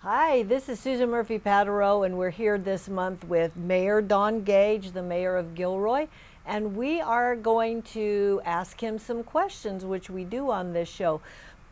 Hi, this is Susan Murphy Patereau, and we're here this month with Mayor Don Gage, the mayor of Gilroy, and we are going to ask him some questions, which we do on this show.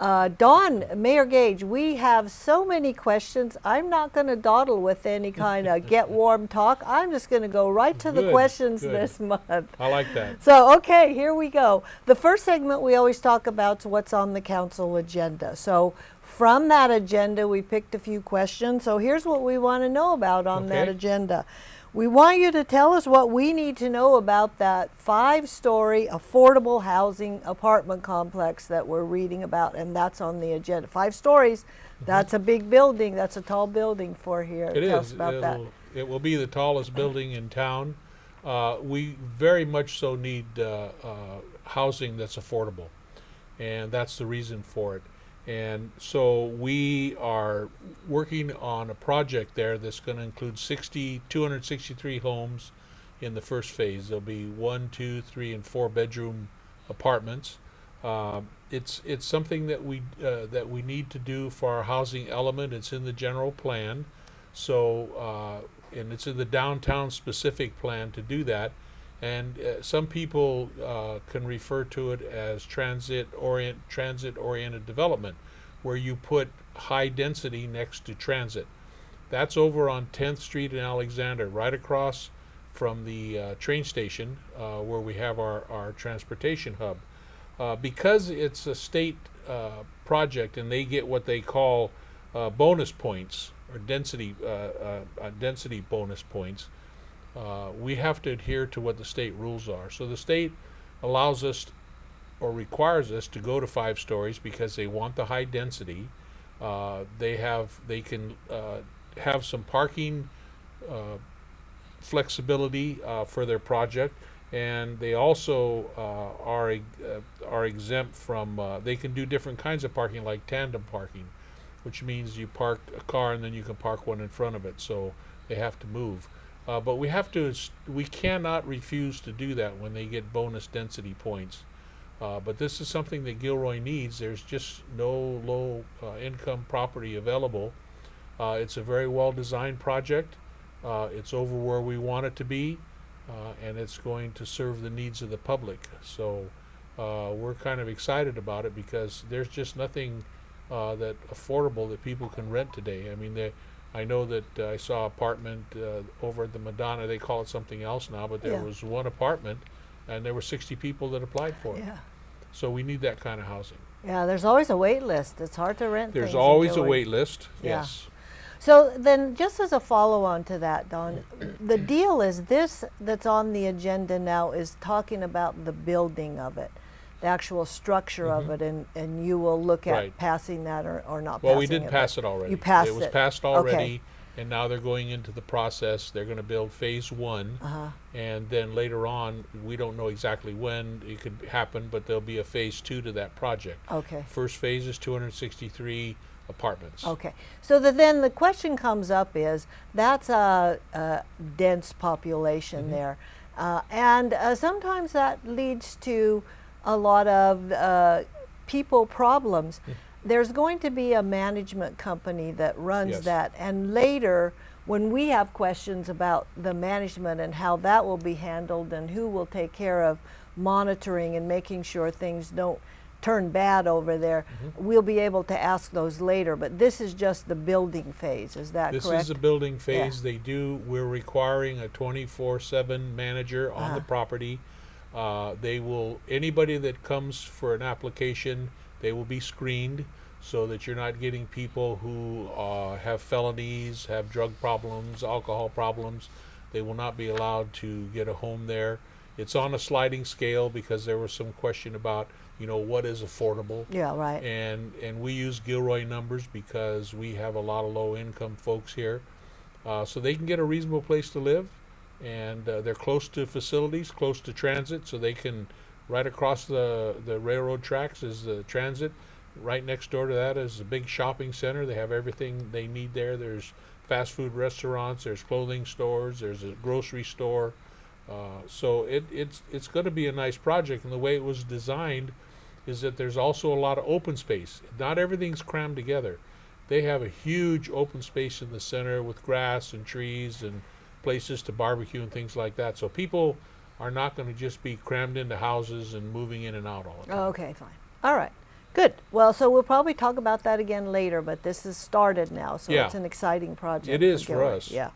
Don, Mayor Gage, we have so many questions. I'm not going to dawdle with any kind of get warm talk. I'm just going to go right to the questions this month. I like that. So, okay, here we go. The first segment we always talk about is what's on the council agenda. So, from that agenda, we picked a few questions. So here's what we want to know about on that agenda. We want you to tell us what we need to know about that 5-story affordable housing apartment complex that we're reading about, and that's on the agenda. 5 stories, that's a big building. That's a tall building for here. It tell is. us about that. It will be the tallest building in town. We very much so need housing that's affordable, and that's the reason for it. And so we are working on a project there that's going to include 263 homes in the first phase. There'll be 1, 2, 3, and 4 bedroom apartments. It's something that we need to do for our housing element. It's in the general plan, so and it's in the downtown specific plan to do that. And some people can refer to it as transit-oriented development, where you put high density next to transit. That's over on 10th Street in Alexander, right across from the train station where we have our transportation hub. Because it's a state project and they get what they call bonus points, or density bonus points, we have to adhere to what the state rules are. So the state allows us or requires us to go to 5 stories because they want the high density. They can have some parking flexibility for their project, and they also are exempt from. They can do different kinds of parking, like tandem parking, which means you park a car and then you can park one in front of it. So they have to move. But we cannot refuse to do that when they get bonus density points. But this is something that Gilroy needs. There's just no low income property available. It's a very well designed project. It's over where we want it to be, and it's going to serve the needs of the public. So we're kind of excited about it because there's just nothing that affordable that people can rent today. I mean, I know that I saw an apartment over at the Madonna. They call it something else now, but there was one apartment, and there were 60 people that applied for it. So we need that kind of housing. Yeah, there's always a wait list. It's hard to rent. There's always a wait list. Yes. So then, just as a follow-on to that, Don, the deal is this that's on the agenda now is talking about the building of it, the actual structure of it, and you will look at passing that or not passing it. Well, we did pass it already. You passed it. It was passed already, and now they're going into the process. They're going to build phase 1, and then later on, we don't know exactly when it could happen, but there'll be a phase 2 to that project. Okay. First phase is 263 apartments. Okay. So then the question comes up is, that's a dense population there, and sometimes that leads to a lot of people problems. There's going to be a management company that runs that, and later when we have questions about the management and how that will be handled and who will take care of monitoring and making sure things don't turn bad over there, we'll be able to ask those later. But this is just the building phase, is that correct? This is the building phase. We're requiring a 24/7 manager on the property. Anybody that comes for an application, they will be screened so that you're not getting people who have felonies, have drug problems, alcohol problems. They will not be allowed to get a home there. It's on a sliding scale because there was some question about, what is affordable. Yeah, right. And we use Gilroy numbers because we have a lot of low income folks here. So they can get a reasonable place to live, and they're close to facilities, close to transit, so they can, right across the railroad tracks is the transit. Right next door to that is a big shopping center. They have everything they need there. There's fast food restaurants, there's clothing stores, there's a grocery store. So it's going to be a nice project, and the way it was designed is that there's also a lot of open space. Not everything's crammed together. they have a huge open space in the center with grass and trees and places to barbecue and things like that. So people are not going to just be crammed into houses and moving in and out all the time. Okay, fine. All right. Good. Well, so we'll probably talk about that again later, but this has started now, so Yeah. it's an exciting project. It is for Gilroy. us. Yeah.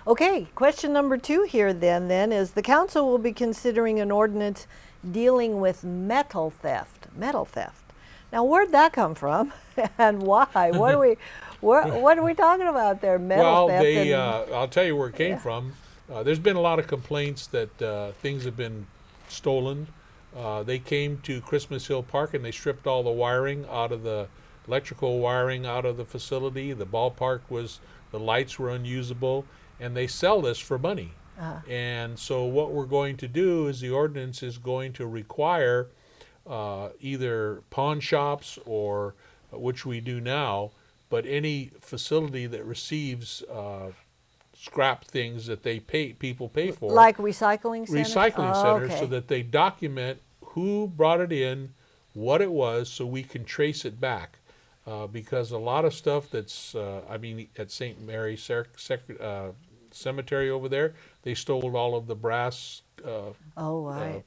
Okay, question number 2 here then is the council will be considering an ordinance dealing with metal theft. Metal theft. Now, where'd that come from and why? What are we talking about there? Metal Well, theft. I'll tell you where it came Yeah. from. There's been a lot of complaints that things have been stolen. They came to Christmas Hill Park and they stripped all the wiring out of the electrical wiring out of the facility. The ballpark the lights were unusable, and they sell this for money. And so what we're going to do is the ordinance is going to require either pawn shops or which we do now, but any facility that receives scrap things that people pay for, like recycling centers? recycling Oh, centers, okay. so that they document who brought it in, what it was, so we can trace it back. Because a lot of stuff that's, at St. Mary Cemetery over there, they stole all of the brass Oh, right.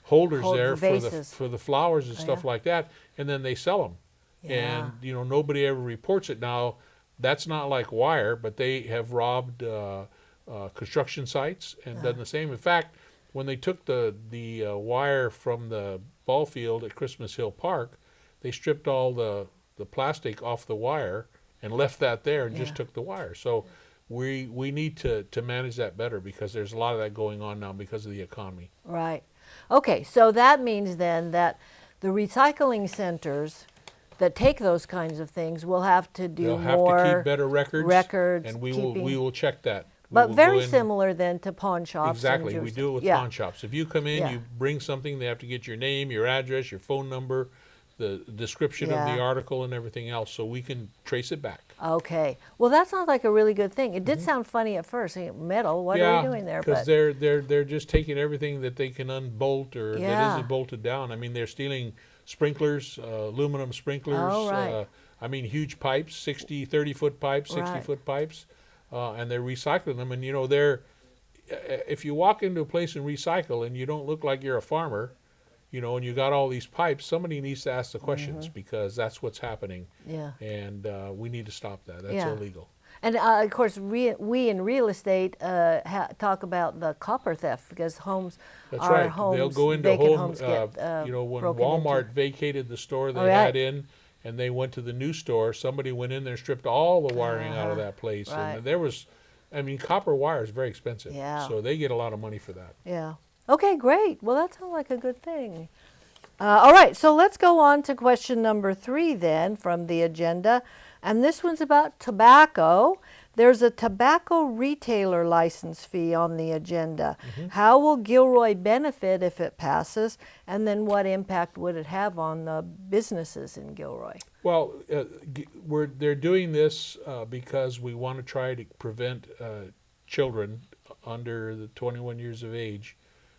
holders Hold there the for vases. the flowers and Oh, stuff yeah. like that, and then they sell them. Yeah. And nobody ever reports it. Now, that's not like wire, but they have robbed construction sites and done the same. In fact, when they took the wire from the ball field at Christmas Hill Park, they stripped all the plastic off the wire and left that there and just Yeah. took the wire. So we need to manage that better, because there's a lot of that going on now because of the economy. Right. Okay, so that means then that the recycling centers that take those kinds of things will have to do They'll have more to keep better records, and we keeping, will check that. We but will very go in- similar then to pawn shops. and Exactly, we jewelry do it with stores. pawn shops. If you come in, Yeah. you bring something, they have to get your name, your address, your phone number, the description of the Yeah. article and everything else, so we can trace it back. Okay. Well, that sounds like a really good thing. It did sound funny at first. Metal, what are we doing there? because But they're just taking everything that they can unbolt or that Yeah. isn't bolted down. I mean, they're stealing sprinklers, aluminum sprinklers. Oh, right. Huge pipes, 30-foot pipes, Right. 60-foot pipes, and they're recycling them. And they're if you walk into a place and recycle and you don't look like you're a farmer, and you got all these pipes, somebody needs to ask the questions, because that's what's happening. yeah. And we need to stop that. That's Yeah. illegal. And of course, we in real estate talk about the copper theft because homes, That's our right. homes, They'll go into vacant home, homes get when broken Walmart into. vacated the store they Oh, right. had in, and they went to the new store, somebody went in there and stripped all the wiring out of that place. Right. And there was, copper wire is very expensive. Yeah. So they get a lot of money for that. Yeah. Okay, great. Well, that sounds like a good thing. All right, so let's go on to question number 3 then from the agenda. And this one's about tobacco. There's a tobacco retailer license fee on the agenda. How will Gilroy benefit if it passes? And then what impact would it have on the businesses in Gilroy? Well, they're doing this because we want to try to prevent children under the 21 years of age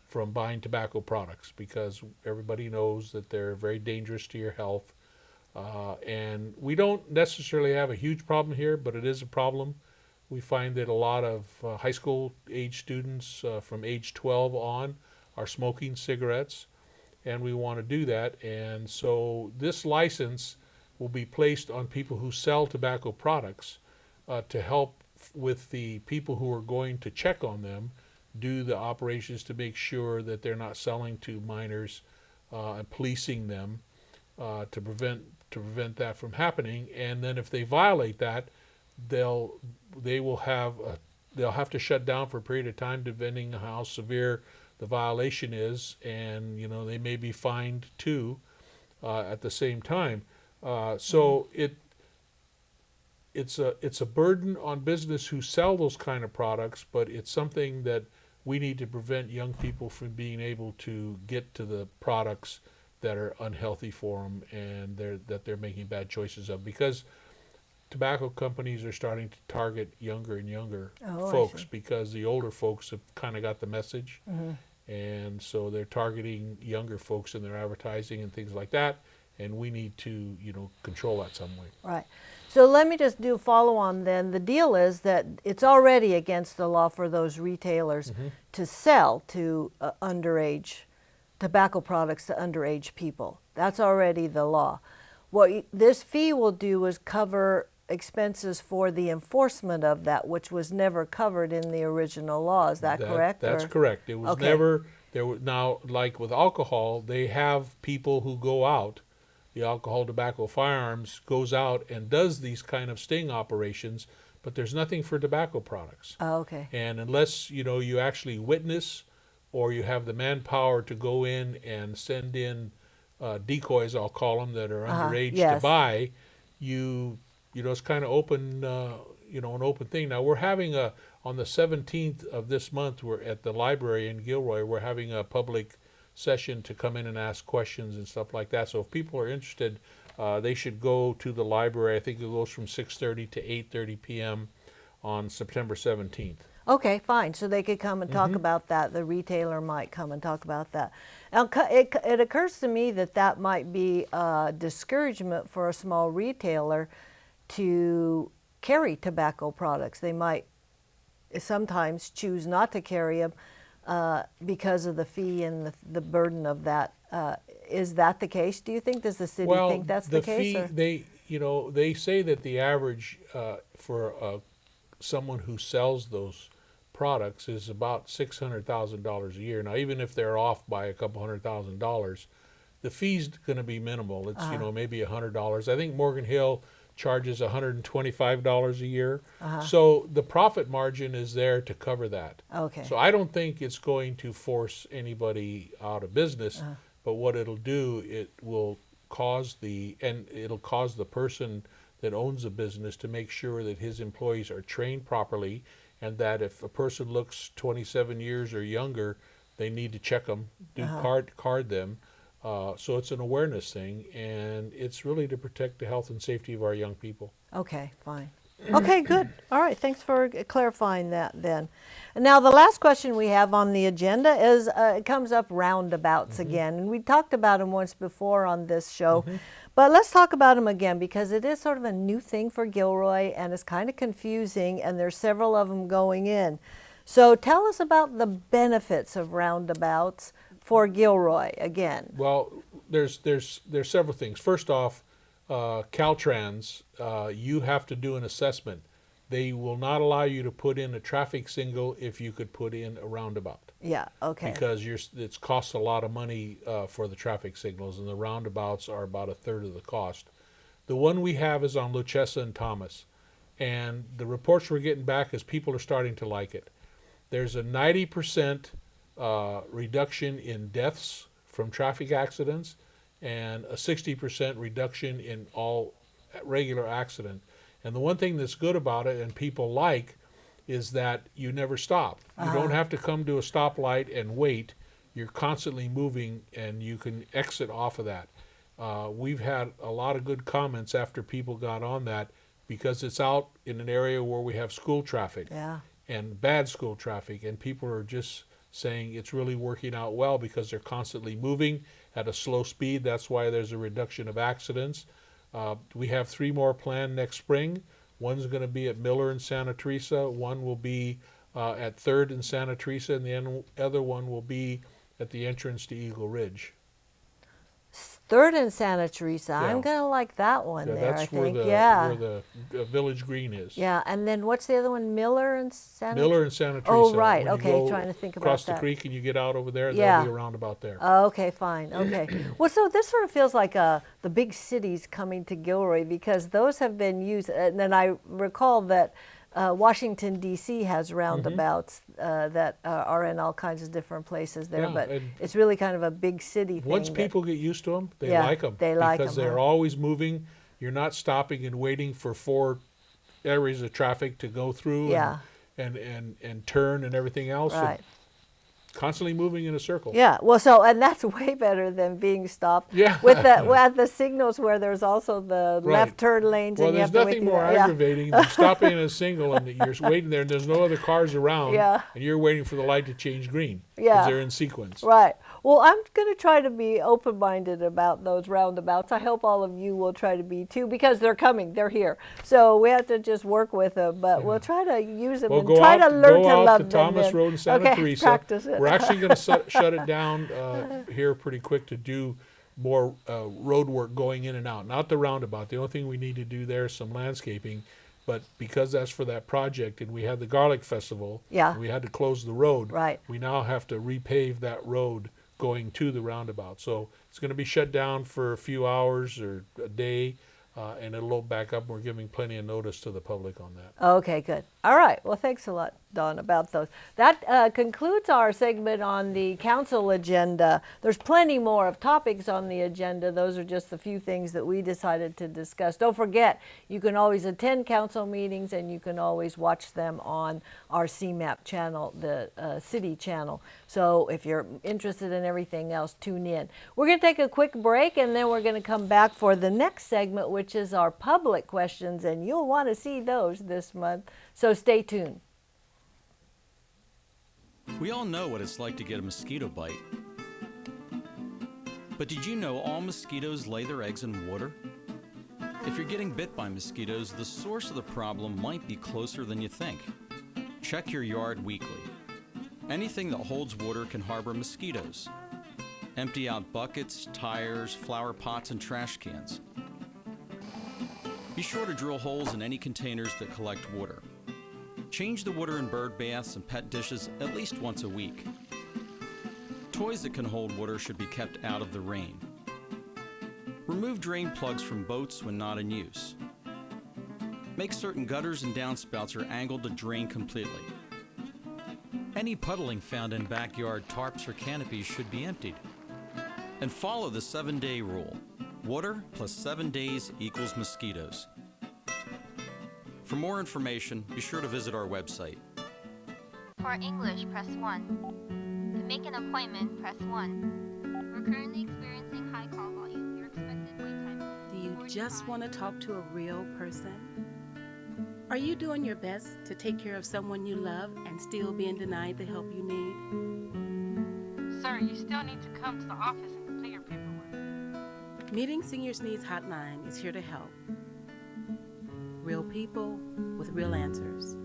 from buying tobacco products, because everybody knows that they're very dangerous to your health. And we don't necessarily have a huge problem here, but it is a problem. We find that a lot of high school age students from age 12 on are smoking cigarettes, and we want to do that. And so this license will be placed on people who sell tobacco products to help with the people who are going to check on them, do the operations to make sure that they're not selling to minors, and policing them to prevent that from happening. And then if they violate that, they'll have to shut down for a period of time, depending on how severe the violation is, and they may be fined too at the same time. So it's a burden on business who sell those kind of products, but it's something that we need to prevent young people from being able to get to the products that are unhealthy for them and that they're making bad choices of, because tobacco companies are starting to target younger and younger folks, because the older folks have kind of got the message, and so they're targeting younger folks in their advertising and things like that, and we need to control that some way. Right. So let me just do follow on then. The deal is that it's already against the law for those retailers to sell to underage tobacco products to underage people. That's already the law. What this fee will do is cover expenses for the enforcement of that, which was never covered in the original law. Is that correct? That's correct. It was never there. Now, like with alcohol, they have people who go out. The alcohol, tobacco, firearms goes out and does these kind of sting operations, but there's nothing for tobacco products. Oh, okay. And unless you actually witness, or you have the manpower to go in and send in decoys, I'll call them, that are underage to buy, it's kind of open, an open thing. Now we're having on the 17th of this month, we're at the library in Gilroy, we're having a public session to come in and ask questions and stuff like that. So if people are interested, they should go to the library. I think it goes from 6:30 to 8:30 p.m. on September 17th. Okay, fine. So they could come and talk about that. The retailer might come and talk about that. Now, it occurs to me that might be a discouragement for a small retailer to carry tobacco products. They might sometimes choose not to carry them because of the fee and the burden of that. Is that the case, do you think? Does the city think that's the case? Well, the fee, they say that the average for someone who sells those products is about $600,000 a year. Now, even if they're off by a couple $100,000, the fee's going to be minimal. It's maybe $100. I think Morgan Hill charges $125 a year. So the profit margin is there to cover that. Okay. So I don't think it's going to force anybody out of business, but what it'll do, it'll cause the person that owns the business to make sure that his employees are trained properly, and that if a person looks 27 years or younger, they need to check them, card them. So it's an awareness thing, and it's really to protect the health and safety of our young people. Okay, fine. Okay, good. All right, thanks for clarifying that then. And now the last question we have on the agenda is, it comes up roundabouts again. And we talked about them once before on this show, but let's talk about them again because it is sort of a new thing for Gilroy and it's kind of confusing, and there's several of them going in. So tell us about the benefits of roundabouts for Gilroy again. Well, there's several things. First off, Caltrans, you have to do an assessment. They will not allow you to put in a traffic signal if you could put in a roundabout. Yeah, okay. Because it costs a lot of money for the traffic signals, and the roundabouts are about a third of the cost. The one we have is on Luchessa and Thomas, and the reports we're getting back is people are starting to like it. There's a 90% reduction in deaths from traffic accidents and a 60% reduction in all regular accident. And the one thing that's good about it and people like is that you never stop. You don't have to come to a stoplight and wait. You're constantly moving and you can exit off of that. We've had a lot of good comments after people got on that because it's out in an area where we have school traffic and bad school traffic, and people are just saying it's really working out well because they're constantly moving at a slow speed. That's why there's a reduction of accidents. We have 3 more planned next spring. One's going to be at Miller and Santa Teresa. One will be at 3rd and Santa Teresa, and the other one will be at the entrance to Eagle Ridge. 3rd and Santa Teresa. I'm going to like that one there, I think. Where the Village Green is. Yeah, and then what's the other one? Miller and Santa Teresa. Oh, right. When okay, trying to think about that. Across the creek and you get out over there, there'll be a roundabout there. Okay, fine. Okay. Well, so this sort of feels like the big cities coming to Gilroy because those have been used. And then I recall that Washington, D.C. has roundabouts that are in all kinds of different places there, but it's really kind of a big city thing. Once people get used to them, they like them. They like because they're always moving. You're not stopping and waiting for 4 areas of traffic to go through and turn and everything else. Right. constantly moving in a circle. Yeah, well, so, and that's way better than being stopped. Yeah. With the signals where there's also the Right. left turn lanes. Well, and you there's have to wait nothing through more that. Yeah. aggravating than stopping in a single and you're waiting there and there's no other cars around, Yeah. and you're waiting for the light to change green because Yeah. they're in sequence. Right. Well, I'm going to try to be open-minded about those roundabouts. I hope all of you will try to be too, because they're coming. They're here. So we have to just work with them, but we'll try to use them Well, and go try out, to learn go to out love to them. Thomas then. Road in Santa Okay, Teresa. practice it. We're actually going to shut it down here pretty quick to do more road work going in and out. Not the roundabout. The only thing we need to do there is some landscaping. But because that's for that project, and we had the Garlic Festival, Yeah. and we had to close the road, Right. we now have to repave that road going to the roundabout. So it's going to be shut down for a few hours or a day, and it'll load back up. We're giving plenty of notice to the public on that. Okay, good. All right. Well, thanks a lot, Don, about those. That concludes our segment on the council agenda. There's plenty more of topics on the agenda. Those are just the few things that we decided to discuss. Don't forget, you can always attend council meetings and you can always watch them on our CMAP channel, the city channel. So if you're interested in everything else, tune in. We're going to take a quick break and then we're going to come back for the next segment, which is our public questions, and you'll want to see those this month. So stay tuned. We all know what it's like to get a mosquito bite. But did you know all mosquitoes lay their eggs in water? If you're getting bit by mosquitoes, the source of the problem might be closer than you think. Check your yard weekly. Anything that holds water can harbor mosquitoes. Empty out buckets, tires, flower pots, and trash cans. Be sure to drill holes in any containers that collect water. Change the water in bird baths and pet dishes at least once a week. Toys that can hold water should be kept out of the rain. Remove drain plugs from boats when not in use. Make certain gutters and downspouts are angled to drain completely. Any puddling found in backyard tarps or canopies should be emptied. And follow the 7-day rule. Water plus 7 days equals mosquitoes. For more information, be sure to visit our website. For English, press 1. To make an appointment, press 1. We're currently experiencing high call volume. Your expected wait time is Do you just want to talk to a real person? Are you doing your best to take care of someone you love and still being denied the help you need? Sir, you still need to come to the office and complete your paperwork. Meeting Seniors Needs Hotline is here to help. Real people with real answers.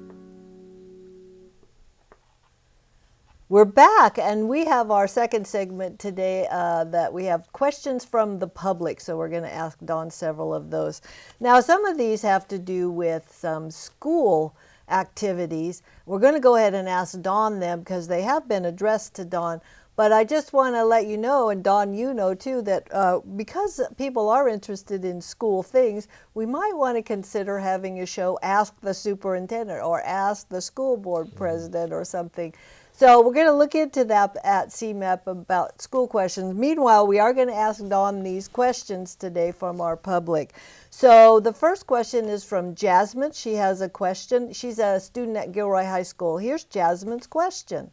We're back, and we have our second segment today that we have questions from the public, so we're going to ask Don several of those. Now, some of these have to do with some school activities. We're going to go ahead and ask Don them because they have been addressed to Don, but I just want to let you know, and Don, you know too, that because people are interested in school things, we might want to consider having a show, Ask the Superintendent or Ask the School Board President or something. So we're going to look into that at CMAP about school questions. Meanwhile, we are going to ask Dawn these questions today from our public. So the first question is from Jasmine. She has a question. She's a student at Gilroy High School. Here's Jasmine's question.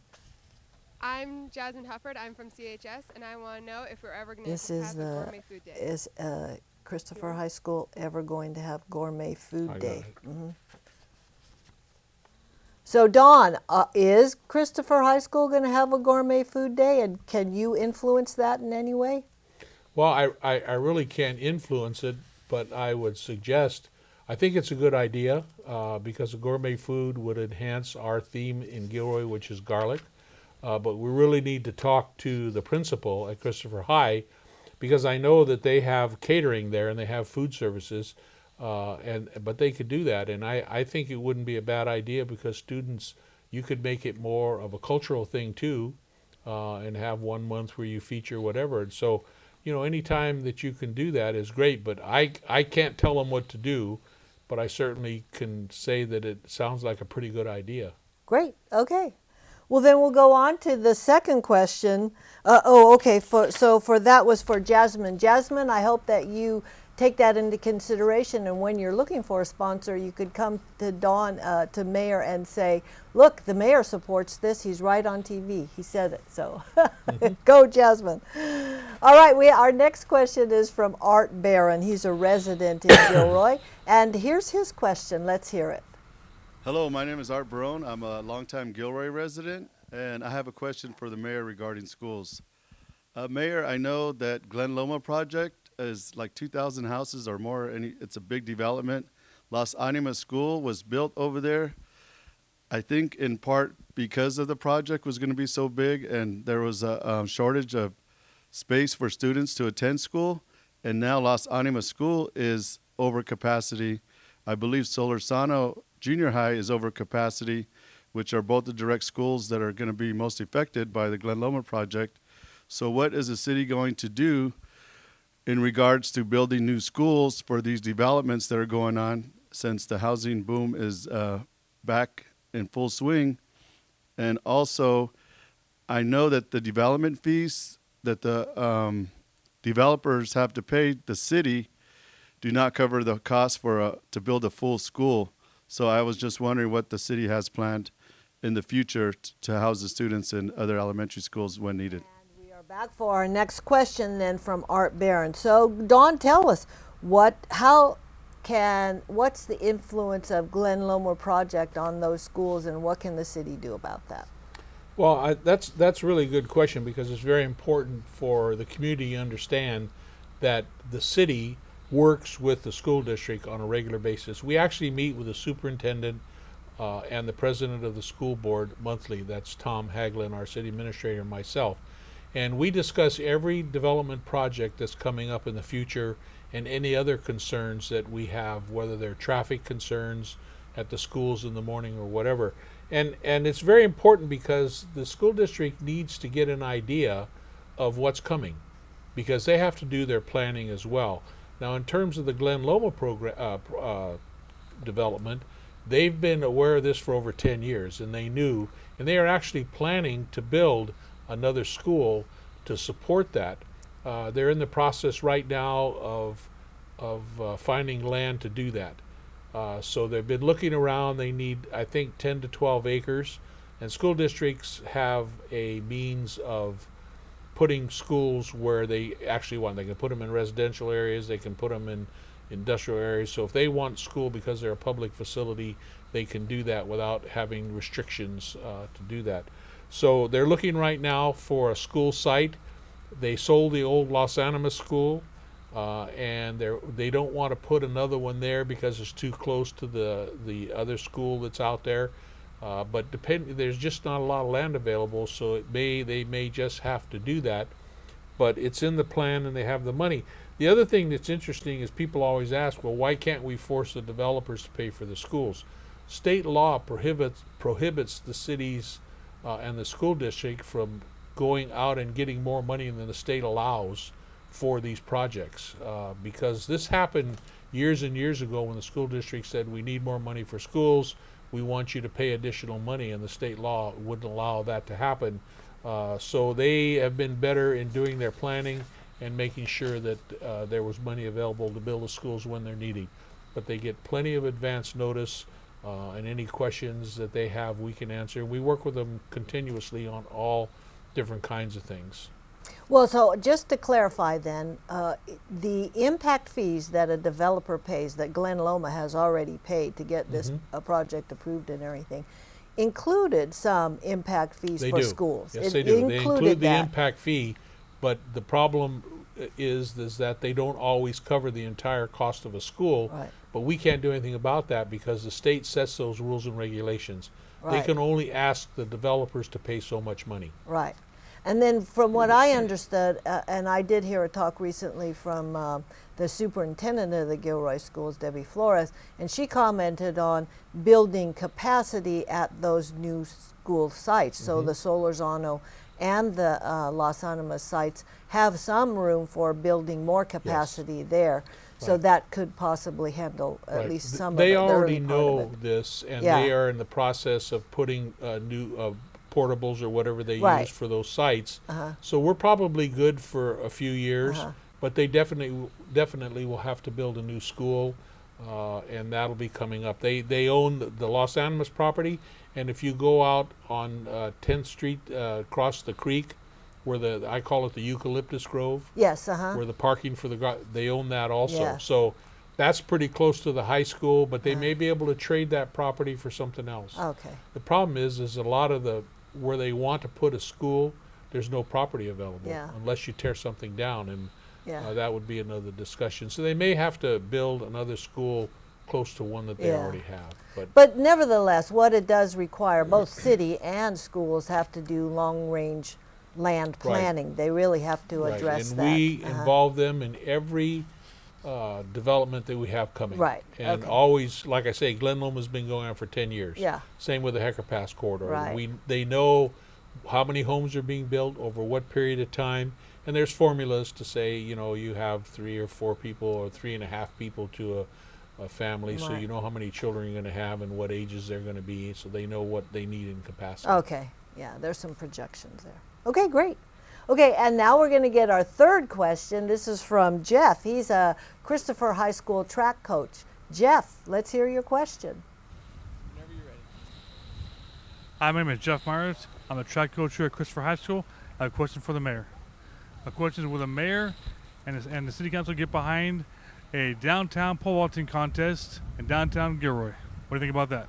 I'm Jasmine Hufford. I'm from CHS, and I want to know if we're ever going This to is have a gourmet food day. Is Christopher High School ever going to have Gourmet Food Day? Mm-hmm. So Dawn, is Christopher High School going to have a Gourmet Food Day, and can you influence that in any way? Well, I really can't influence it, but I would suggest, I think it's a good idea because a gourmet food would enhance our theme in Gilroy, which is garlic. But we really need to talk to the principal at Christopher High because I know that they have catering there and they have food services, but they could do that. And I think it wouldn't be a bad idea because students, you could make it more of a cultural thing too and have 1 month where you feature whatever. And so, you know, any time that you can do that is great, but I can't tell them what to do, but I certainly can say that it sounds like a pretty good idea. Great, okay. Well, then we'll go on to the second question. Okay, so that was for Jasmine. Jasmine, I hope that you take that into consideration. And when you're looking for a sponsor, you could come to Dawn, to Mayor, and say, look, the mayor supports this. He's right on TV. He said it. So go, Jasmine. All right, our next question is from Art Barron. He's a resident in Gilroy. And here's his question. Let's hear it. Hello, my name is Art Barone. I'm a longtime Gilroy resident, and I have a question for the mayor regarding schools. Mayor, I know that Glen Loma project is like 2,000 houses or more, and it's a big development. Las Animas School was built over there, I think in part because of the project was going to be so big, and there was a shortage of space for students to attend school, and now Las Animas School is over capacity. I believe Solorzano Junior High is over capacity, which are both the direct schools that are going to be most affected by the Glen Loma project. So what is the city going to do in regards to building new schools for these developments that are going on, since the housing boom is back in full swing? And also, I know that the development fees that the developers have to pay the city do not cover the cost for to build a full school. So I was just wondering what the city has planned in the future to house the students in other elementary schools when needed. And we are back for our next question then from Art Barron. So Dawn, tell us, what's the influence of Glen Loma project on those schools, and what can the city do about that? Well, that's a really good question, because it's very important for the community to understand that the city works with the school district on a regular basis. We actually meet with the superintendent and the president of the school board monthly. That's Tom Haglin, our city administrator, and myself. And we discuss every development project that's coming up in the future and any other concerns that we have, whether they're traffic concerns at the schools in the morning or whatever. And it's very important because the school district needs to get an idea of what's coming, because they have to do their planning as well. Now, in terms of the Glen Loma development, they've been aware of this for over 10 years, and they knew, and they are actually planning to build another school to support that. They're in the process right now of finding land to do that. So they've been looking around. They need, I think, 10 to 12 acres, and school districts have a means of putting schools where they actually want. They can put them in residential areas, they can put them in industrial areas. So if they want school because they're a public facility, they can do that without having restrictions to do that. So they're looking right now for a school site. They sold the old Las Animas school, and they don't want to put another one there because it's too close to the other school that's out there. But there's just not a lot of land available, so they may just have to do that. But it's in the plan, and they have the money. The other thing that's interesting is people always ask, well, why can't we force the developers to pay for the schools? State law prohibits the cities and the school district from going out and getting more money than the state allows for these projects, because this happened years and years ago when the school district said, we need more money for schools, we want you to pay additional money, and the state law wouldn't allow that to happen. So they have been better in doing their planning and making sure that there was money available to build the schools when they're needed. But they get plenty of advance notice, and any questions that they have we can answer. We work with them continuously on all different kinds of things. Well, so just to clarify then, the impact fees that a developer pays, that Glen Loma has already paid to get this project approved and everything, included some impact fees for schools. Yes, they do. They include the impact fee, but the problem is that they don't always cover the entire cost of a school. Right. But we can't do anything about that because the state sets those rules and regulations. Right. They can only ask the developers to pay so much money. Right. And then from what I understood, and I did hear a talk recently from the superintendent of the Gilroy schools, Debbie Flores, and she commented on building capacity at those new school sites. So the Solorzano and the Las Animas sites have some room for building more capacity there. So that could possibly handle at least some of it. They already know this, and Yeah. they are in the process of putting new portables or whatever they use for those sites. So we're probably good for a few years. but they definitely will have to build a new school, and that'll be coming up. They own the Los Animas property, and if you go out on 10th Street across the creek, where I call it the eucalyptus grove. Yes, Where the parking for they own that also. Yes. So that's pretty close to the high school, but they may be able to trade that property for something else. Okay. The problem is a lot of where they want to put a school, there's no property available unless you tear something down, and that would be another discussion. So they may have to build another school close to one that they already have. But nevertheless, what it does require, both city and schools have to do long-range land planning. They really have to address and that. We involve them in every development that we have coming. Right. And always, like I say, Glen Loma's been going on for 10 years. Yeah. Same with the Hecker Pass corridor. Right. They know how many homes are being built over what period of time, and there's formulas to say, you have 3 or 4 people or 3.5 people to a family, so you know how many children you're going to have and what ages they're going to be, so they know what they need in capacity. Okay. Yeah, there's some projections there. Okay, great. Okay, and now we're going to get our third question. This is from Jeff. He's a Christopher High School track coach. Jeff, let's hear your question. Whenever you're ready. Hi, my name is Jeff Myers. I'm a track coach here at Christopher High School. I have a question for the mayor. My question is, will the mayor and the city council get behind a downtown pole vaulting contest in downtown Gilroy? What do you think about that?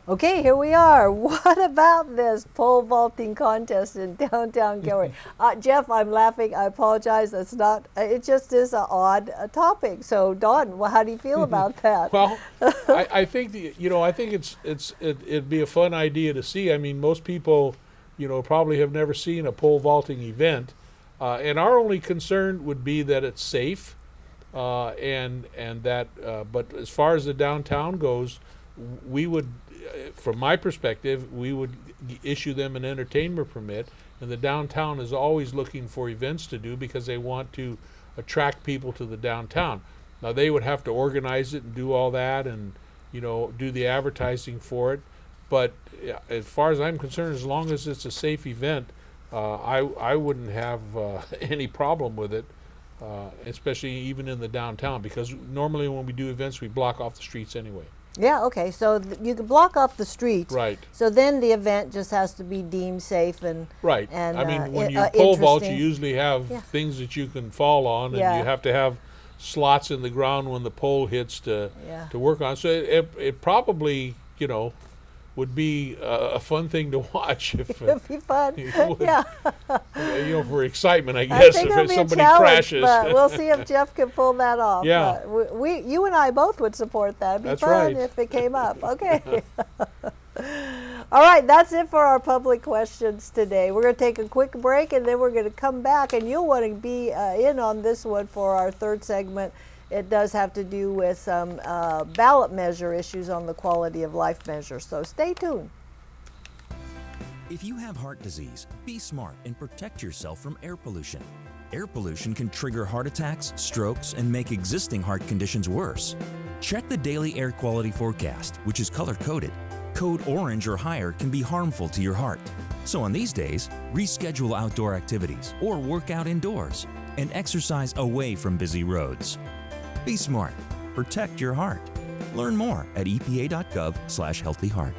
Okay, here we are. What about this pole vaulting contest in downtown Gilroy? Jeff, I'm laughing. I apologize. It's not. It just is an odd topic. So, Dawn, how do you feel about that? Well, I think I think it'd be a fun idea to see. I mean, most people, probably have never seen a pole vaulting event, and our only concern would be that it's safe, and that. But as far as the downtown goes, we would. From my perspective, we would issue them an entertainment permit, and the downtown is always looking for events to do because they want to attract people to the downtown. Now they would have to organize it and do all that, and do the advertising for it. But as far as I'm concerned, as long as it's a safe event, I wouldn't have any problem with it, especially even in the downtown, because normally when we do events, we block off the streets anyway. Yeah, okay, so you can block off the streets. Right. So then the event just has to be deemed safe and right. And, I mean, when you pole vault, you usually have Yeah. things that you can fall on, and you have to have slots in the ground when the pole hits to work on. So it probably, would be a fun thing to watch. If, it'd be fun. Yeah. For excitement, I guess, think if it'll be somebody a challenge, crashes. but we'll see if Jeff can pull that off. Yeah. You and I both would support that. It'd be That's fun right. if it came up. Okay. All right, that's it for our public questions today. We're going to take a quick break, and then we're going to come back, and you'll want to be in on this one for our third segment. It does have to do with some ballot measure issues on the quality of life measure, so stay tuned. If you have heart disease, be smart and protect yourself from air pollution. Air pollution can trigger heart attacks, strokes, and make existing heart conditions worse. Check the daily air quality forecast, which is color-coded. Code orange or higher can be harmful to your heart. So on these days, reschedule outdoor activities or work out indoors and exercise away from busy roads. Be smart. Protect your heart. Learn more at epa.gov/healthyheart.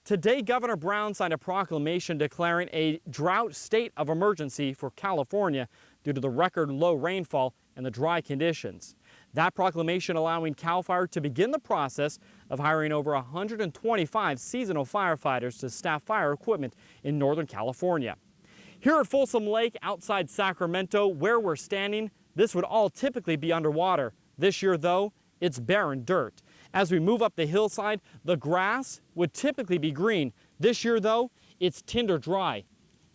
Today, Governor Brown signed a proclamation declaring a drought state of emergency for California due to the record low rainfall and the dry conditions. That proclamation allowing CAL FIRE to begin the process of hiring over 125 seasonal firefighters to staff fire equipment in Northern California. Here at Folsom Lake outside Sacramento, where we're standing, this would all typically be underwater. This year, though, it's barren dirt. As we move up the hillside, the grass would typically be green. This year, though, it's tinder dry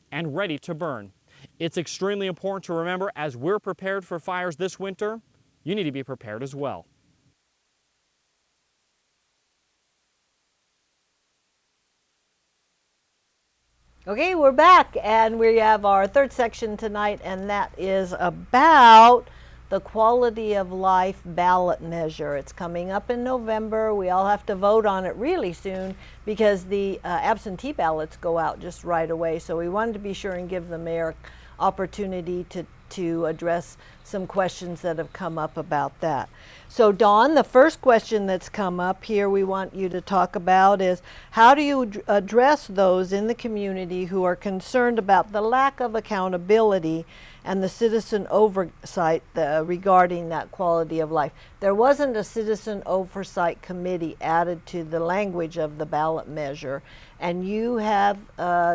and ready to burn. It's extremely important to remember as we're prepared for fires this winter, you need to be prepared as well. Okay, we're back, and we have our third section tonight, and that is about the quality of life ballot measure. It's coming up in November. We all have to vote on it really soon because the absentee ballots go out just right away. So we wanted to be sure and give the mayor opportunity to address some questions that have come up about that. So Dawn, the first question that's come up here we want you to talk about is, how do you address those in the community who are concerned about the lack of accountability and the citizen oversight regarding that quality of life? There wasn't a citizen oversight committee added to the language of the ballot measure, and you have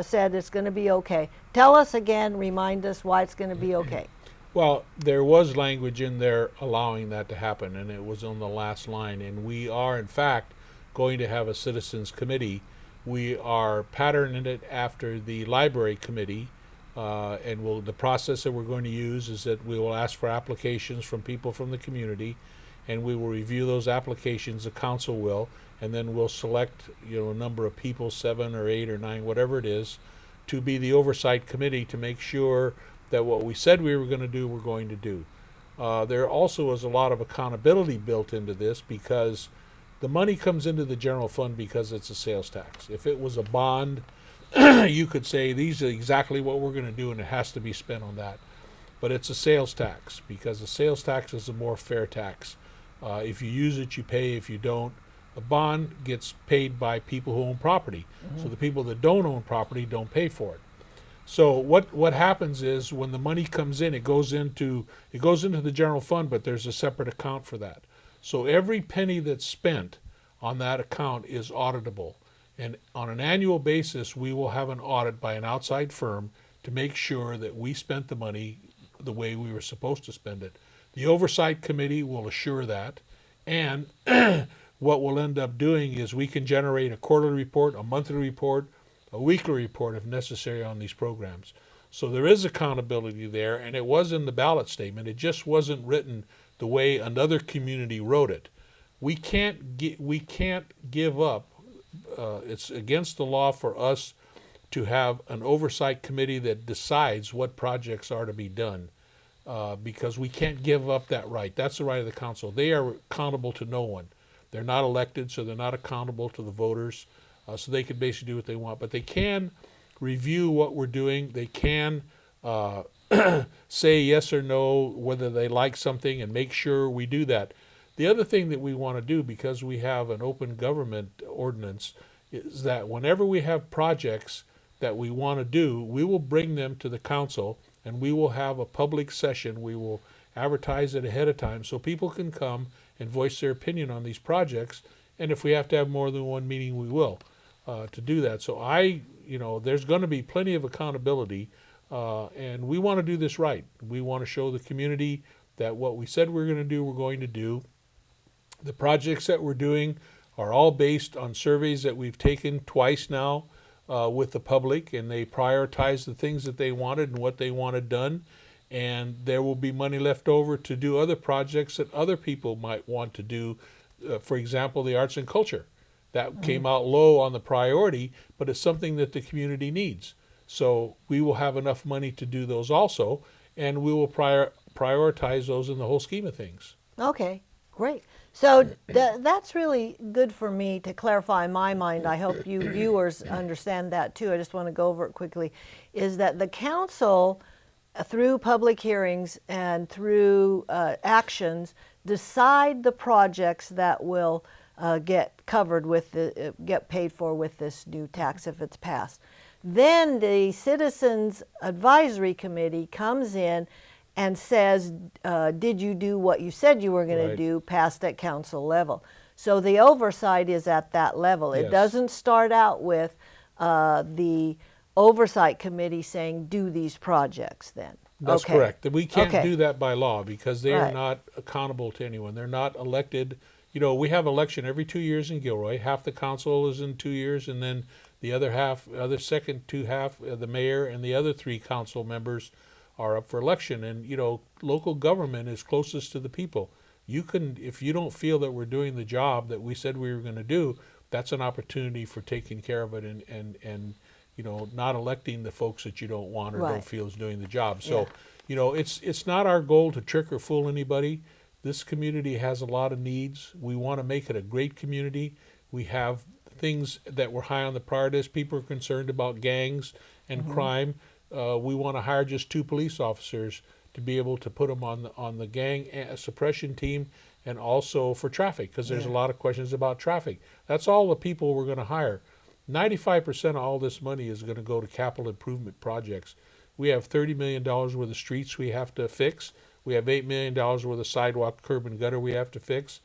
said it's going to be okay. Tell us again, remind us why it's going to be okay. Well, there was language in there allowing that to happen, and it was on the last line. And we are, in fact, going to have a citizens committee. We are patterning it after the library committee, and the process that we're going to use is that we will ask for applications from people from the community, and we will review those applications, the council will, and then we'll select, a number of people, 7 or 8 or 9, whatever it is, to be the oversight committee to make sure that what we said we were going to do, we're going to do. There also is a lot of accountability built into this, because the money comes into the general fund because it's a sales tax. If it was a bond, you could say these are exactly what we're going to do and it has to be spent on that. But it's a sales tax, because the sales tax is a more fair tax. If you use it, you pay. If you don't, a bond gets paid by people who own property. So the people that don't own property don't pay for it. So what happens is, when the money comes in, it goes into the general fund, but there's a separate account for that. So every penny that's spent on that account is auditable. And on an annual basis, we will have an audit by an outside firm to make sure that we spent the money the way we were supposed to spend it. The oversight committee will assure that, and what we'll end up doing is we can generate a quarterly report, a monthly report, a weekly report if necessary on these programs. So there is accountability there, and it was in the ballot statement. It just wasn't written the way another community wrote it. We can't give up. It's against the law for us to have an oversight committee that decides what projects are to be done, because we can't give up that right. That's the right of the council. They are accountable to no one. They're not elected, so they're not accountable to the voters. So they can basically do what they want, but they can review what we're doing. They can say yes or no, whether they like something, and make sure we do that. The other thing that we want to do, because we have an open government ordinance, is that whenever we have projects that we want to do, we will bring them to the council, and we will have a public session. We will advertise it ahead of time so people can come and voice their opinion on these projects. And if we have to have more than one meeting, we will. To do that. So there's going to be plenty of accountability, and we want to do this right. We want to show the community that what we said we're going to do, we're going to do. The projects that we're doing are all based on surveys that we've taken twice now with the public, and they prioritize the things that they wanted and what they wanted done. And there will be money left over to do other projects that other people might want to do. For example, the arts and culture. That came out low on the priority, but it's something that the community needs. So we will have enough money to do those also, and we will prioritize those in the whole scheme of things. Okay, great. So that's really good for me to clarify in my mind. I hope you viewers understand that too. I just want to go over it quickly. Is that the council, through public hearings and through actions, decide the projects that will get covered with get paid for with this new tax if it's passed. Then the Citizens Advisory Committee comes in and says, did you do what you said you were going to do, passed at council level? So the oversight is at that level. Yes. It doesn't start out with the oversight committee saying do these projects then. That's correct. We can't do that by law, because they are Right. not accountable to anyone. They're not elected. We have election every 2 years in Gilroy. Half the council is in 2 years, and then the other second half, the mayor and the other 3 council members are up for election. And local government is closest to the people. If you don't feel that we're doing the job that we said we were going to do, that's an opportunity for taking care of it and not electing the folks that you don't want or don't feel is doing the job. So, it's not our goal to trick or fool anybody. This community has a lot of needs. We want to make it a great community. We have things that were high on the priority list. People are concerned about gangs and crime. we want to hire just 2 police officers to be able to put them on the gang suppression team, and also for traffic, because there's a lot of questions about traffic. That's all the people we're going to hire. 95% of all this money is going to go to capital improvement projects. We have $30 million worth of streets we have to fix. We have $8 million worth of sidewalk, curb, and gutter we have to fix.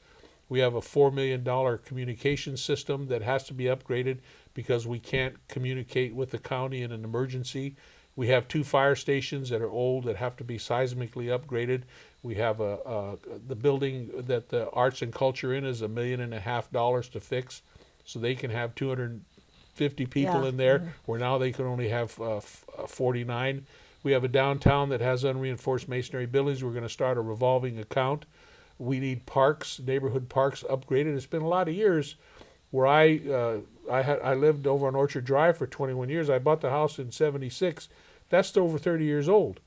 We have a $4 million communication system that has to be upgraded because we can't communicate with the county in an emergency. We have 2 fire stations that are old that have to be seismically upgraded. We have the building that the arts and culture in is $1.5 million to fix, so they can have 250 people in there, where now they can only have 49. We have a downtown that has unreinforced masonry buildings. We're going to start a revolving account. We need parks, neighborhood parks upgraded. It's been a lot of years where I lived over on Orchard Drive for 21 years. I bought the house in '76. That's over 30 years old.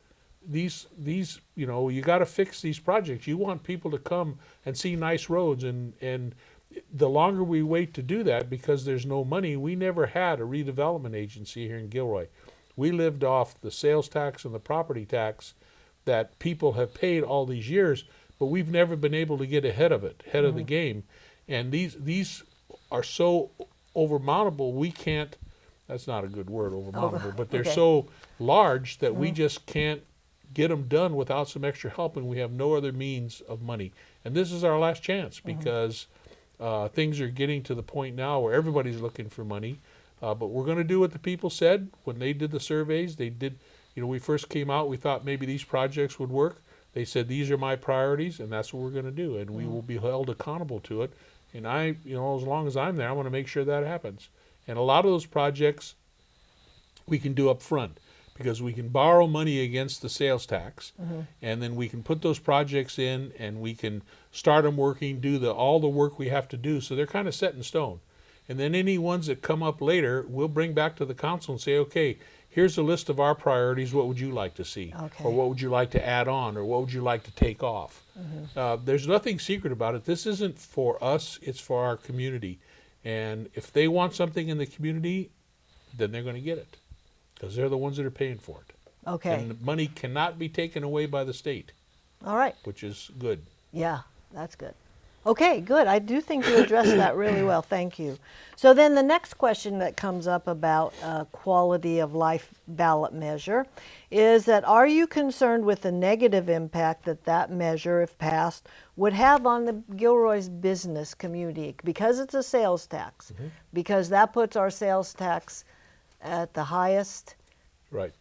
These you know, you got to fix these projects. You want people to come and see nice roads, and the longer we wait to do that, because there's no money. We never had a redevelopment agency here in Gilroy. We lived off the sales tax and the property tax that people have paid all these years, but we've never been able to get ahead of it, ahead of the game. And these are so overmountable, we can't, that's not a good word, overmountable, but they're so large that we just can't get them done without some extra help, and we have no other means of money. And this is our last chance, because things are getting to the point now where everybody's looking for money. But we're going to do what the people said when they did the surveys. They did, you know, we first came out, we thought maybe these projects would work. They said, these are my priorities, and that's what we're going to do, and we will be held accountable to it. And I, you know, as long as I'm there, I want to make sure that happens. And a lot of those projects we can do up front, because we can borrow money against the sales tax, and then we can put those projects in, and we can start them working, do all the work we have to do, so they're kind of set in stone. And then any ones that come up later, we'll bring back to the council and say, okay, here's a list of our priorities. What would you like to see? Or what would you like to add on? Or what would you like to take off? There's nothing secret about it. This isn't for us, it's for our community. And if they want something in the community, then they're going to get it, because they're the ones that are paying for it. And the money cannot be taken away by the state. All right. Which is good. Yeah, that's good. Okay, good. I do think you addressed that really well. Thank you. So then the next question that comes up about quality of life ballot measure is that, are you concerned with the negative impact that that measure, if passed, would have on the Gilroy's business community? Because it's a sales tax. Because that puts our sales tax at the highest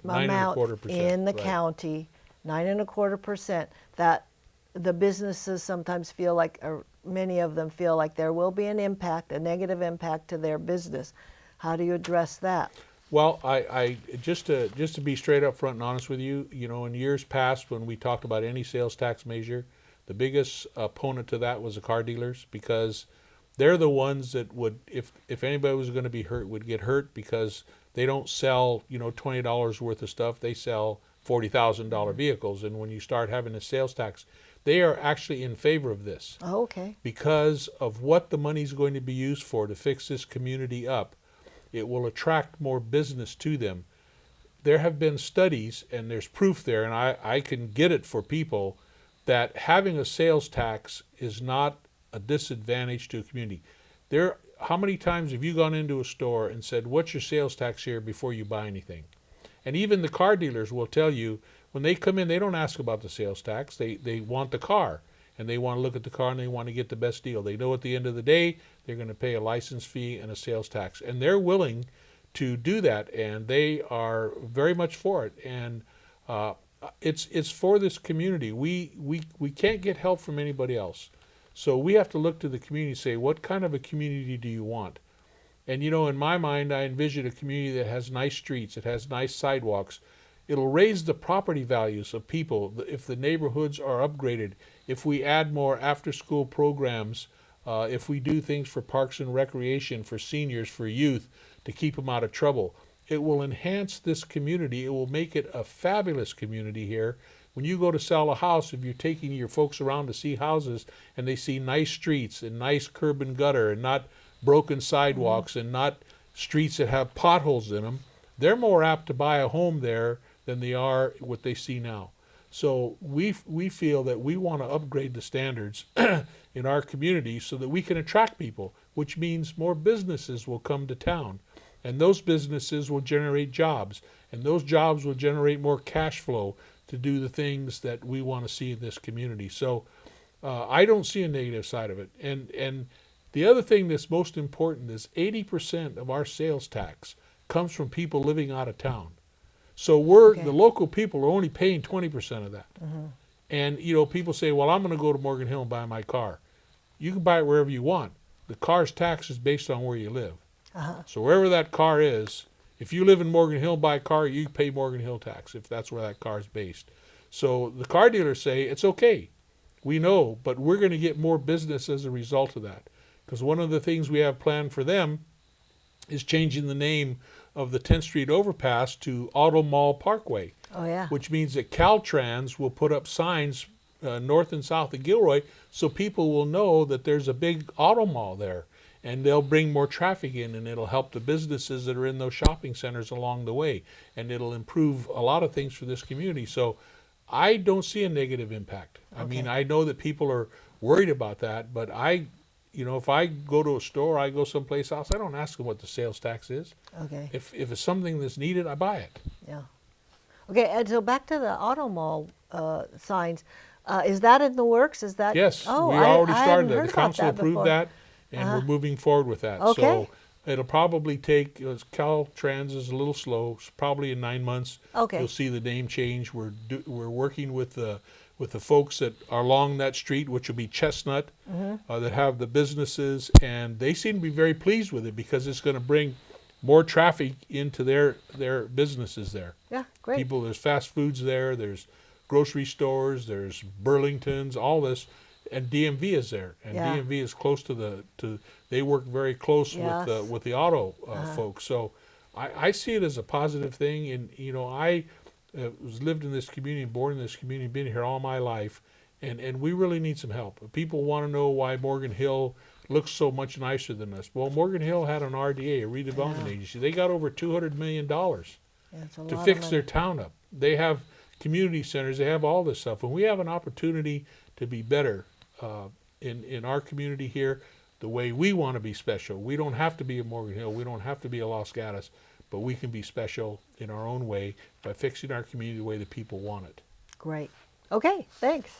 amount in the county, 9.25%. That the businesses sometimes feel like, or many of them feel like, there will be an impact, a negative impact to their business. How do you address that? Well, I just to be straight up front and honest with you, you know, in years past when we talked about any sales tax measure, the biggest opponent to that was the car dealers, because they're the ones that would, if anybody was going to be hurt, would get hurt, because they don't sell, you know, $20 worth of stuff. They sell $40,000 vehicles, and when you start having a sales tax, they are actually in favor of this. Because of what the money's going to be used for to fix this community up. It will attract more business to them. There have been studies, and there's proof there, and I can get it for people, that having a sales tax is not a disadvantage to a community. How many times have you gone into a store and said, what's your sales tax here, before you buy anything? And even the car dealers will tell you, when they come in, they don't ask about the sales tax. They want the car, and they want to look at the car, and they want to get the best deal. They know at the end of the day, they're going to pay a license fee and a sales tax, and they're willing to do that, and they are very much for it. And it's for this community. We can't get help from anybody else. So we have to look to the community and say, what kind of a community do you want? And, you know, in my mind, I envision a community that has nice streets, it has nice sidewalks. It'll raise the property values of people if the neighborhoods are upgraded, if we add more after-school programs, if we do things for parks and recreation, for seniors, for youth, to keep them out of trouble. It will enhance this community. It will make it a fabulous community here. When you go to sell a house, if you're taking your folks around to see houses and they see nice streets and nice curb and gutter and not broken sidewalks and not streets that have potholes in them, they're more apt to buy a home there than they are what they see now. So we feel that we want to upgrade the standards in our community so that we can attract people, which means more businesses will come to town. And those businesses will generate jobs. And those jobs will generate more cash flow to do the things that we want to see in this community. So I don't see a negative side of it. And the other thing that's most important is 80% of our sales tax comes from people living out of town. So the local people are only paying 20% of that. And people say, well, I'm going to go to Morgan Hill and buy my car. You can buy it wherever you want. The car's tax is based on where you live. So wherever that car is, if you live in Morgan Hill and buy a car, you pay Morgan Hill tax if that's where that car is based. So the car dealers say, it's okay. We know, but we're going to get more business as a result of that. Because one of the things we have planned for them is changing the name of the 10th Street overpass to Auto Mall Parkway. Oh, yeah. Which means that Caltrans will put up signs north and south of Gilroy so people will know that there's a big auto mall there. And they'll bring more traffic in, and it'll help the businesses that are in those shopping centers along the way. And it'll improve a lot of things for this community. So I don't see a negative impact. I mean, I know that people are worried about that, but if I go to a store, I go someplace else, I don't ask them what the sales tax is. Okay. If it's something that's needed, I buy it. Yeah. Okay, and so back to the auto mall signs. Is that in the works? Is that? Yes, oh, we already I started hadn't that. The council approved before. that, and we're moving forward with that. Okay. So it'll probably take, Caltrans is a little slow, so probably in 9 months you'll see the name change. We're working with the folks that are along that street, which will be Chestnut, that have the businesses, and they seem to be very pleased with it because it's going to bring more traffic into their businesses there. Yeah, great. There's fast foods there, there's grocery stores, there's Burlington's, all this, and DMV is there, and DMV is close to they work very close with the auto folks. So I see it as a positive thing, and I lived in this community, born in this community, been here all my life, and we really need some help. People want to know why Morgan Hill looks so much nicer than us. Well, Morgan Hill had an RDA, a redevelopment agency. They got over $200 million to fix their town up. They have community centers, they have all this stuff, and we have an opportunity to be better in our community here the way we want to be special. We don't have to be a Morgan Hill, we don't have to be a Los Gatos, but we can be special in our own way by fixing our community the way the people want it. Great. Okay, thanks.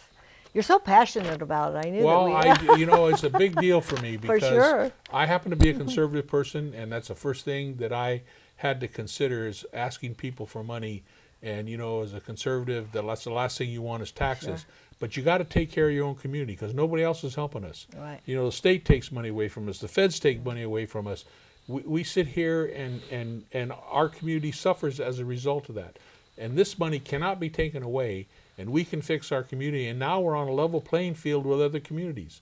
You're so passionate about it. I knew well, that it's a big deal for me because for sure. I happen to be a conservative person, and that's the first thing that I had to consider is asking people for money. And, as a conservative, that's the last thing you want is taxes. Sure. But you got to take care of your own community because nobody else is helping us. Right. The state takes money away from us. The feds take money away from us. We sit here and our community suffers as a result of that. And this money cannot be taken away, and we can fix our community. And now we're on a level playing field with other communities.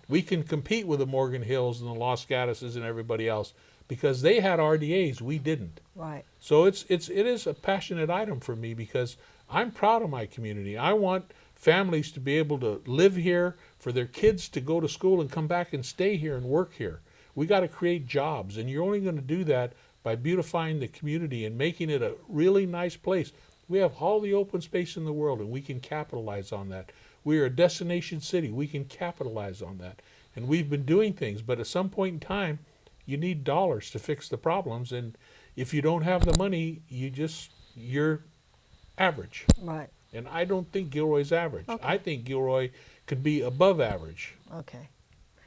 We can compete with the Morgan Hills and the Los Gatoses and everybody else because they had RDAs, we didn't. Right. So it is a passionate item for me because I'm proud of my community. I want families to be able to live here, for their kids to go to school and come back and stay here and work here. We got to create jobs, and you're only going to do that by beautifying the community and making it a really nice place. We have all the open space in the world, and we can capitalize on that. We are a destination city. We can capitalize on that. And we've been doing things, but at some point in time, you need dollars to fix the problems, and if you don't have the money, you're average. Right. And I don't think Gilroy's average. Okay. I think Gilroy could be above average. Okay.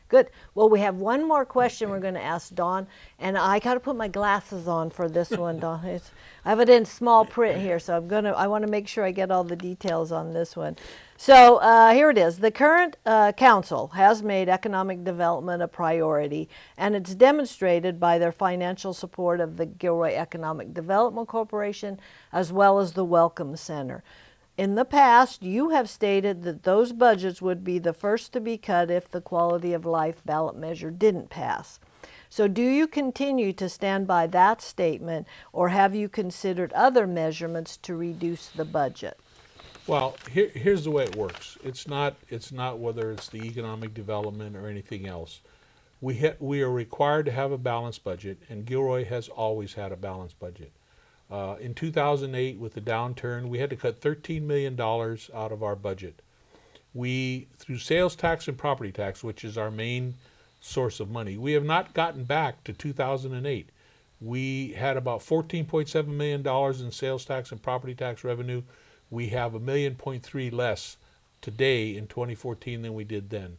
Good. Well, we have one more question we're going to ask Dawn, and I got to put my glasses on for this one, Dawn. I have it in small print here, so I want to make sure I get all the details on this one. So here it is. The current council has made economic development a priority, and it's demonstrated by their financial support of the Gilroy Economic Development Corporation as well as the Welcome Center. In the past, you have stated that those budgets would be the first to be cut if the quality of life ballot measure didn't pass. So do you continue to stand by that statement, or have you considered other measurements to reduce the budget? Well, here's the way it works. It's not whether it's the economic development or anything else. We are required to have a balanced budget, and Gilroy has always had a balanced budget. In 2008, with the downturn, we had to cut $13 million out of our budget. We, through sales tax and property tax, which is our main source of money, we have not gotten back to 2008. We had about $14.7 million in sales tax and property tax revenue. We have $1.3 million less today in 2014 than we did then.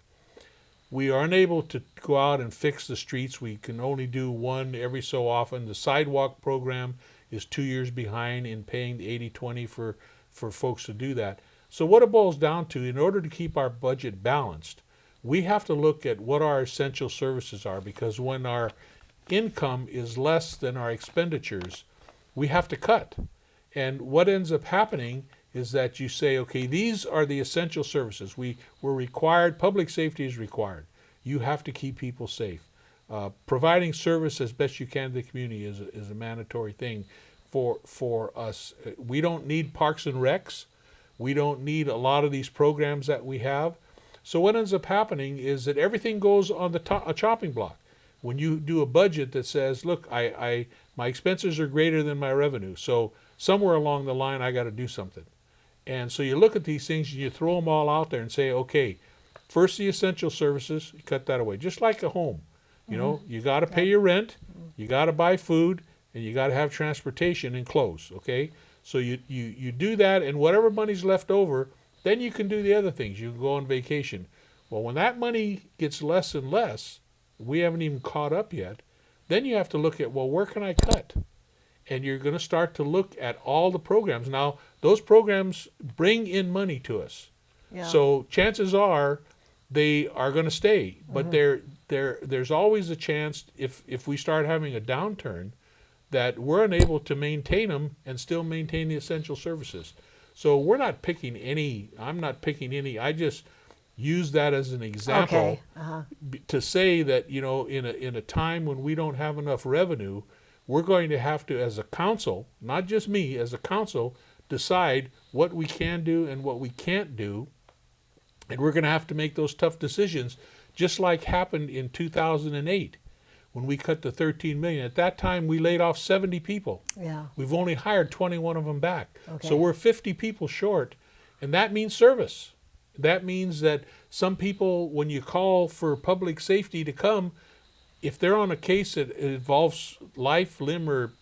We are unable to go out and fix the streets. We can only do one every so often. The sidewalk program is 2 years behind in paying the 80/20 for folks to do that. So what it boils down to, in order to keep our budget balanced, we have to look at what our essential services are, because when our income is less than our expenditures, we have to cut. And what ends up happening is that you say, okay, these are the essential services. We're required, public safety is required. You have to keep people safe. Providing service as best you can to the community is a mandatory thing for us. We don't need parks and recs. We don't need a lot of these programs that we have. So what ends up happening is that everything goes on a chopping block. When you do a budget that says, look, my expenses are greater than my revenue, so somewhere along the line I got to do something. And so you look at these things and you throw them all out there and say, okay, first the essential services, you cut that away. Just like a home. You know, you got to pay your rent, you got to buy food, and you got to have transportation and clothes, okay? So you do that, and whatever money's left over, then you can do the other things. You can go on vacation. Well, when that money gets less and less, we haven't even caught up yet, then you have to look at, well, where can I cut? And you're going to start to look at all the programs. Now, those programs bring in money to us. Yeah. So chances are they are going to stay, but there's always a chance if we start having a downturn that we're unable to maintain them and still maintain the essential services. So we're not picking any, I'm not picking any, I just use that as an example to say that, you know, in a time when we don't have enough revenue, we're going to have to, as a council, not just me, as a council, decide what we can do and what we can't do. And we're going to have to make those tough decisions, just like happened in 2008 when we cut the $13 million. At that time, we laid off 70 people. Yeah. We've only hired 21 of them back. Okay. So we're 50 people short, and that means service. That means that some people, when you call for public safety to come, if they're on a case that involves life, limb, or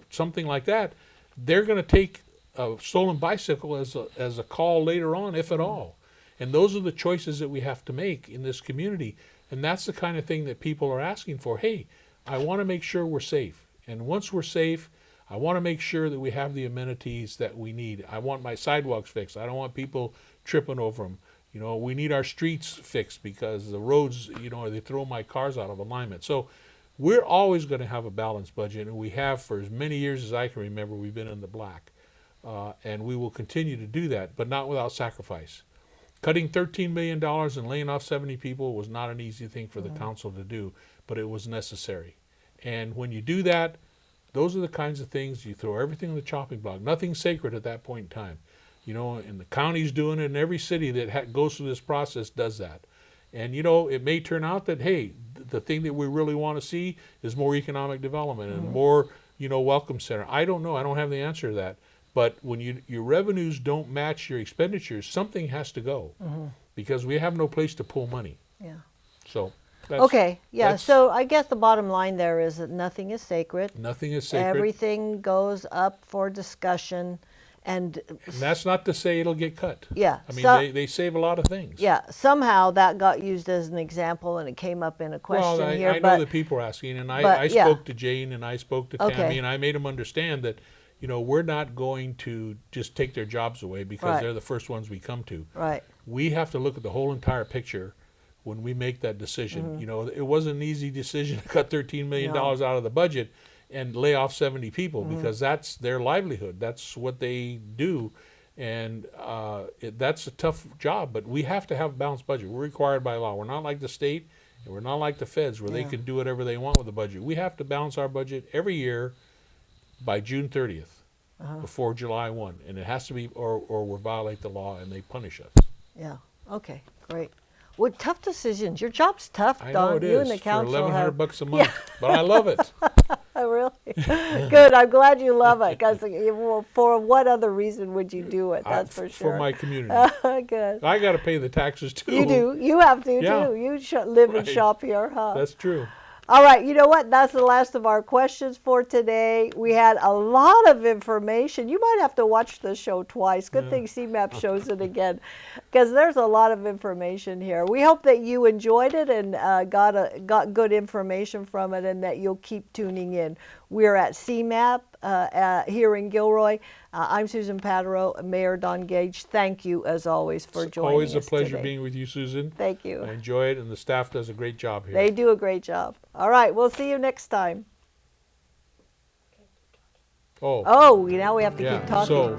something like that, they're going to take a stolen bicycle as a call later on, if at all. And those are the choices that we have to make in this community. And that's the kind of thing that people are asking for. Hey, I want to make sure we're safe. And once we're safe, I want to make sure that we have the amenities that we need. I want my sidewalks fixed. I don't want people tripping over them. You know, we need our streets fixed because the roads, you know, they throw my cars out of alignment. So we're always going to have a balanced budget, and we have for as many years as I can remember. We've been in the black. And we will continue to do that, but not without sacrifice. Cutting $13 million and laying off 70 people was not an easy thing for the council to do, but it was necessary. And when you do that, those are the kinds of things, you throw everything on the chopping block. Nothing's sacred at that point in time. You know, and the county's doing it, and every city that goes through this process does that. And, you know, it may turn out that, hey, the thing that we really want to see is more economic development and more, you know, welcome center. I don't know. I don't have the answer to that. But when your revenues don't match your expenditures, something has to go because we have no place to pull money. Yeah. So that's, okay. Yeah. So I guess the bottom line there is that nothing is sacred. Nothing is sacred. Everything goes up for discussion. And that's not to say it'll get cut. Yeah. I mean, they save a lot of things. Yeah. Somehow that got used as an example, and it came up in a question well, here. I know that people are asking, and I spoke to Jane and I spoke to Tammy, and I made them understand that, you know, we're not going to just take their jobs away because they're the first ones we come to. Right. We have to look at the whole entire picture when we make that decision. You know, it wasn't an easy decision to cut $13 million out of the budget and lay off 70 people because that's their livelihood. That's what they do. And that's a tough job, but we have to have a balanced budget. We're required by law. We're not like the state, and we're not like the feds where they can do whatever they want with the budget. We have to balance our budget every year by June 30th, before July 1. And it has to be, or we'll violate the law and they punish us. Yeah, okay, great. Well, tough decisions. Your job's tough, I Don. know it you is, and the council for $1,100 have... bucks a month, but I love it. Really? Good. I'm glad you love it. Because for what other reason would you do it? That's for sure. For my community. Good. I got to pay the taxes too. You do. You have to Yeah. too. You live and Right. shop here, huh? That's true. All right, you know what? That's the last of our questions for today. We had a lot of information. You might have to watch the show twice. Good thing CMAP shows it again, because there's a lot of information here. We hope that you enjoyed it and got good information from it, and that you'll keep tuning in. We're at CMAP here in Gilroy. I'm Susan Patereau, Mayor Don Gage. Thank you, as always, for joining us Always a pleasure today. being with you, Susan. Thank you. I enjoy it, and the staff does a great job here. They do a great job. All right, we'll see you next time. Oh, Oh, now we have to yeah. keep talking. So